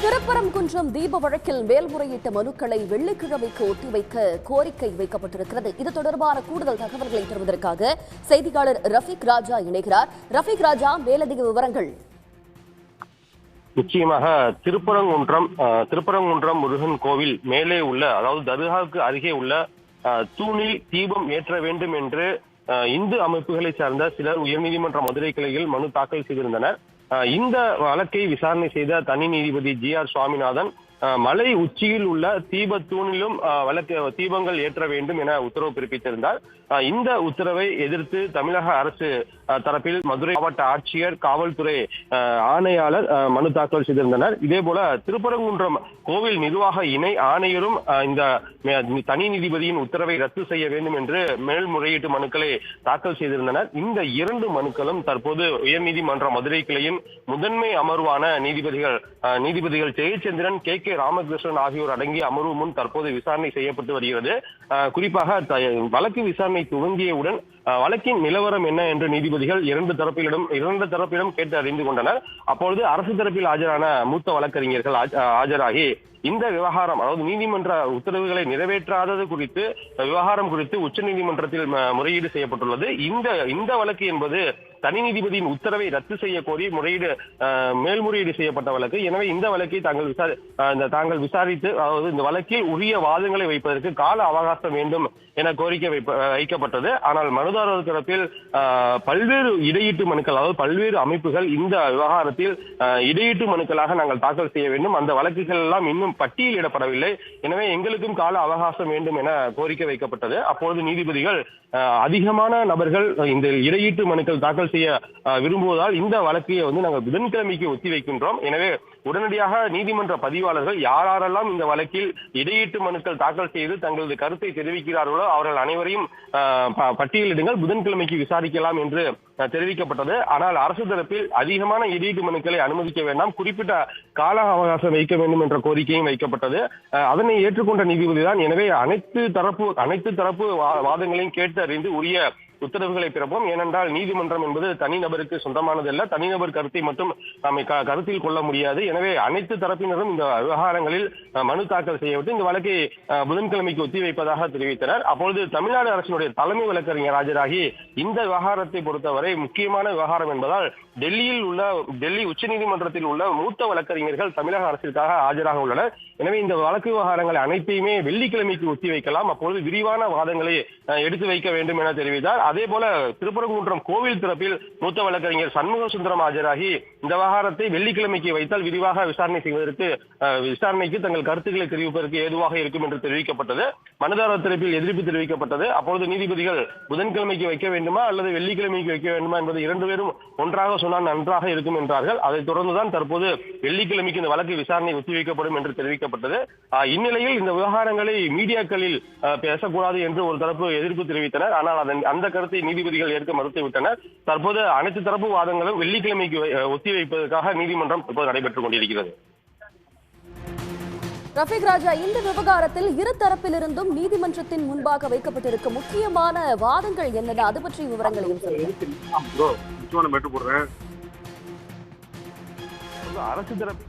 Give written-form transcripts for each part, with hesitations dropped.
திருப்பரங்குன்றம் தீப வழக்கில் மேல்முறையீட்டு மனுக்களை வெள்ளிக்கிழமைக்கு ஒத்திவைக்க கோரிக்கை வைக்கப்பட்டிருக்கிறது. இது தொடர்பான கூடுதல் தகவல்களை தருவதற்காக செய்தியாளர் ரஃபீக் ராஜா இணைகிறார். ரஃபீக் ராஜா, மேலதிக விவரங்கள். நிச்சயமாக திருப்பரங்குன்றம் முருகன் கோவில் மேலே உள்ள, அதாவது தர்காவுக்கு அருகே உள்ள தூணில் தீபம் ஏற்ற வேண்டும் என்று இந்து அமைப்புகளை சார்ந்த சிலர் உயர்நீதிமன்ற மதுரை கிளையில் மனு தாக்கல் செய்திருந்தனர். இந்த வழக்கை விசாரணை செய்த தனி நீதிபதி ஜி.ஆர். சுவாமிநாதன் மலை உச்சியில் உள்ள தீப தூணிலும் தீபங்கள் ஏற்ற வேண்டும் என உத்தரவு பிறப்பித்திருந்தார். இந்த உத்தரவை எதிர்த்து தமிழக அரசு தரப்பில் மதுரை மாவட்ட ஆட்சியர், காவல்துறை ஆணையாளர் மனு தாக்கல் செய்திருந்தனர். இதே போல திருப்பரங்குன்றம் கோவில் நிர்வாக இணை ஆணையரும் இந்த தனி நீதிபதியின் உத்தரவை ரத்து செய்ய வேண்டும் என்று மேல்முறையீட்டு மனுக்களை தாக்கல் செய்திருந்தனர். இந்த இரண்டு மனுக்களும் தற்போது உயர்நீதிமன்ற மதுரை கிளையின் முதன்மை அமர்வான நீதிபதிகள் ஜெயச்சந்திரன், கே. ராமகிருஷ்ணன் ஆகியோர் அடங்கிய அமர்வு முன் தற்போது விசாரணை செய்யப்பட்டு வருகிறது. குறிப்பாக வழக்கு விசாரணை துவங்கியவுடன் வழக்கின் நிலவரம் என்ன என்று நீதிபதிகள் இரண்டு தரப்பிலும் கேட்டு அறிந்து கொண்டனர். அப்பொழுது அரசு தரப்பில் ஆஜரான மூத்த வழக்கறிஞர்கள் ஆஜராகி இந்த விவகாரம், அதாவது நீதிமன்ற உத்தரவுகளை நிறைவேற்றாதது குறித்து விவகாரம் குறித்து உச்சநீதிமன்றத்தில் முறையீடு செய்யப்பட்டுள்ளது. இந்த வழக்கு என்பது தனி நீதிபதியின் உத்தரவை ரத்து செய்ய கோரி மேல்முறையீடு செய்யப்பட்ட வழக்கு. எனவே இந்த வழக்கை தாங்கள் விசாரித்து, அதாவது இந்த வழக்கில் உரிய வாதங்களை வைப்பதற்கு கால அவகாசம் வேண்டும் என கோரிக்கை வைக்கப்பட்டது. ஆனால் மனுதாரர் தரப்பில் பல்வேறு இடையீட்டு மனுக்கள், அதாவது பல்வேறு அமைப்புகள் இந்த விவகாரத்தில் இடையீட்டு மனுக்களாக நாங்கள் தாக்கல் செய்ய வேண்டும், அந்த வழக்குகள் எல்லாம் இன்னும் பட்டியலிடப்படவில்லை, எனவே எங்களுக்கும் கால அவகாசம் வேண்டும் என கோரிக்கை வைக்கப்பட்டது. அப்பொழுது நீதிபதிகள் அதிகமான நபர்கள் இந்த இடையீட்டு மனுக்கள் தாக்கல் செய்ய விரும்புவதால் இந்த வழக்கை நாங்கள் புதன்கிழமைக்கு ஒத்தி வைக்கின்றோம். எனவே உடனடியாக நீதிமன்ற பதிவாளர்கள் யாரெல்லாம் இந்த வழக்கில் இடையீட்டு மனுக்கள் தாக்கல் செய்து தங்களது கருத்தை தெரிவிக்கிறார்களோ அவர்கள் அனைவரையும் பட்டியலிடுங்கள், புதன்கிழமைக்கு விசாரிக்கலாம் என்று தெரிவிக்கப்பட்டது. ஆனால் அரசு தரப்பில் அதிகமான இடையீட்டு மனுக்களை அனுமதிக்க வேண்டாம், குறிப்பிட்ட கால அவகாசம் வைக்க வேண்டும் என்ற கோரிக்கையும் வைக்கப்பட்டது. அதனை ஏற்றுக்கொண்ட நீதிபதி தான் எனவே அனைத்து தரப்பு வாதங்களையும் கேட்டு அறிந்து உரிய உத்தரவுகளை பிறப்போம். ஏனென்றால் நீதிமன்றம் என்பது தனிநபருக்கு சொந்தமானதல்ல, தனிநபர் கருத்தை மட்டும் நம்மை கருத்தில் கொள்ள முடியாது. எனவே அனைத்து தரப்பினரும் இந்த விவகாரங்களில் மனு தாக்கல் செய்யப்பட்டு இந்த வழக்கை புதன்கிழமைக்கு ஒத்திவைப்பதாக தெரிவித்தனர். அப்பொழுது தமிழ்நாடு அரசினுடைய தலைமை வழக்கறிஞர் ஆஜராகி இந்த விவகாரத்தை பொறுத்தவரை முக்கியமான விவகாரம் என்பதால் டெல்லி உச்சநீதிமன்றத்தில் உள்ள மூத்த வழக்கறிஞர்கள் தமிழக அரசிற்காக ஆஜராக உள்ளனர். எனவே இந்த வழக்கு விவகாரங்களை அனைத்தையுமே வெள்ளிக்கிழமைக்கு ஒத்திவைக்கலாம், அப்பொழுது விரிவான வாதங்களை எடுத்து வைக்க வேண்டும் என தெரிவித்தார். அதே போல திருப்பரங்குன்றம் கோவில் தரப்பில் மூத்த வழக்கறிஞர் சண்முக சுந்தரம் ஆஜராகி இந்த விவகாரத்தை வெள்ளிக்கிழமைக்கு வைத்தால் விரிவாக விசாரணைக்கு தங்கள் கருத்துக்களை தெரிவிப்பதற்கு ஏதுவாக இருக்கும் என்று தெரிவிக்கப்பட்டது. மனுதாரர் தரப்பில் எதிர்ப்பு தெரிவிக்கப்பட்டது. அப்பொழுது நீதிபதிகள் புதன்கிழமைக்கு வைக்க வேண்டுமா அல்லது வெள்ளிக்கிழமைக்கு வைக்க வேண்டுமா என்பது இரண்டு பேரும் ஒன்றாக சொன்னால் நன்றாக இருக்கும் என்றார்கள். அதைத் தொடர்ந்துதான் தற்போது வெள்ளிக்கிழமைக்கு இந்த வழக்கு விசாரணை ஒத்திவைக்கப்படும் என்று தெரிவிக்கப்பட்டது. இந்நிலையில் இந்த விவகாரங்களை மீடியாக்களில் பேசக்கூடாது என்று ஒரு தரப்பு எதிர்ப்பு தெரிவித்தனர். ஆனால் அந்த கருத்தை நீதிபதிகள் ஏற்க மறுத்துவிட்டனர். தற்போது அனைத்து தரப்பு வாதங்களும் வெள்ளிக்கிழமைக்கு ஒத்திவைப்பதற்காக நீதிமன்றம் இப்போது நடைபெற்றுக் கொண்டிருக்கிறது. ரஃபீக் ராஜா, இந்த விவகாரத்தில் இரு தரப்பிலிருந்தும் நீதிமன்றத்தின் முன்பாக வைக்கப்பட்டிருக்கும் முக்கியமான வாதங்கள் என்னென்ன, அது பற்றிய விவரங்களையும் அரசு தரப்பு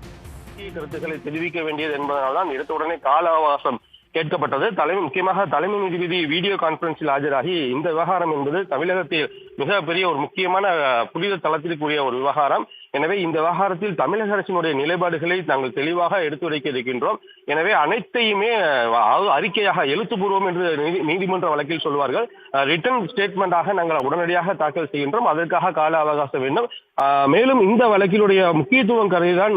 கருத்துக்களை தெரிவிக்க வேண்டியது என்பதனால்தான் எடுத்தவுடனே கால அவகாசம் கேட்கப்பட்டது. முக்கியமாக தலைமை நீதிபதி வீடியோ கான்பரன்ஸில் ஆஜராகி இந்த விவகாரம் என்பது தமிழகத்தில் மிகப்பெரிய ஒரு முக்கியமான புனித தளத்திற்குரிய ஒரு விவகாரம். எனவே இந்த விவகாரத்தில் தமிழக அரசினுடைய நிலைப்பாடுகளை நாங்கள் தெளிவாக எடுத்துரைக்க இருக்கின்றோம். எனவே அனைத்தையுமே அறிக்கையாக எழுத்துப்பூர்வம் என்று நீதிமன்ற வழக்கில் சொல்வார்கள், ரிட்டன் ஸ்டேட்மெண்டாக நாங்கள் உடனடியாக தாக்கல் செய்கின்றோம். அதற்காக கால அவகாசம் வேண்டும். மேலும் இந்த வழக்கினுடைய முக்கியத்துவம் கருதிதான்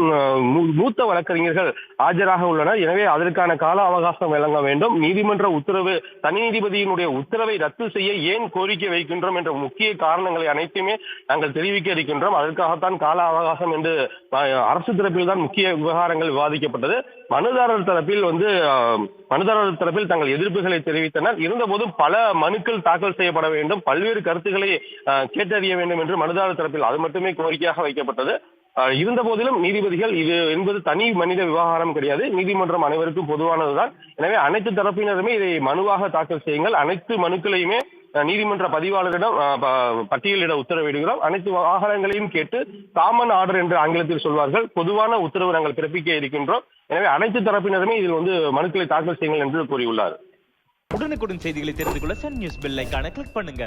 மூத்த வழக்கறிஞர்கள் ஆஜராக உள்ளனர். எனவே அதற்கான கால அவகாசம் வழங்க வேண்டும். நீதிமன்ற உத்தரவு, தனி நீதிபதியினுடைய உத்தரவை ரத்து செய்ய ஏன் கோரிக்கை வைக்கின்றோம் என்ற முக்கிய காரணங்களை அனைத்துமே நாங்கள் தெரிவிக்க இருக்கின்றோம். அதற்காகத்தான் கால அவகாசம் என்று அரசு தரப்பில் தான் முக்கிய விவகாரங்கள் விவாதிக்கப்பட்டது. மனுதாரர் தரப்பில் தங்கள் எதிர்ப்புகளை தெரிவித்தனர். இருந்தபோதும் பல மனுக்கள் தாக்கல் செய்யப்பட வேண்டும், பல்வேறு கருத்துக்களை கேட்டறிய வேண்டும் என்று மனுதாரர் தரப்பில் அது மட்டுமே கோரிக்கையாக வைக்கப்பட்டது. இருந்த போதிலும் நீதிபதிகள் இது என்பது தனி மனித விவகாரம் கிடையாது, நீதிமன்றம் அனைவருக்கும் பொதுவானதுதான். எனவே அனைத்து தரப்பினருமே இதை மனுவாக தாக்கல் செய்யுங்கள், அனைத்து மனுக்களையுமே நீதிமன்ற பதிவாளரிடம் பட்டியலிட உத்தரவிடுகிறோம். அனைத்து வாகனங்களையும் கேட்டு காமன் ஆர்டர் என்று ஆங்கிலத்தில் சொல்வார்கள், பொதுவான உத்தரவு நாங்கள் பிறப்பிக்க இருக்கின்றோம். எனவே அனைத்து தரப்பினருமே இதில் மனுக்களை தாக்கல் செய்யுங்கள் என்று கூறியுள்ளார். உடனுக்குடன் செய்திகளை தெரிந்து கொள்ள சன் நியூஸ் பெல் ஐகானை கிளிக் பண்ணுங்க.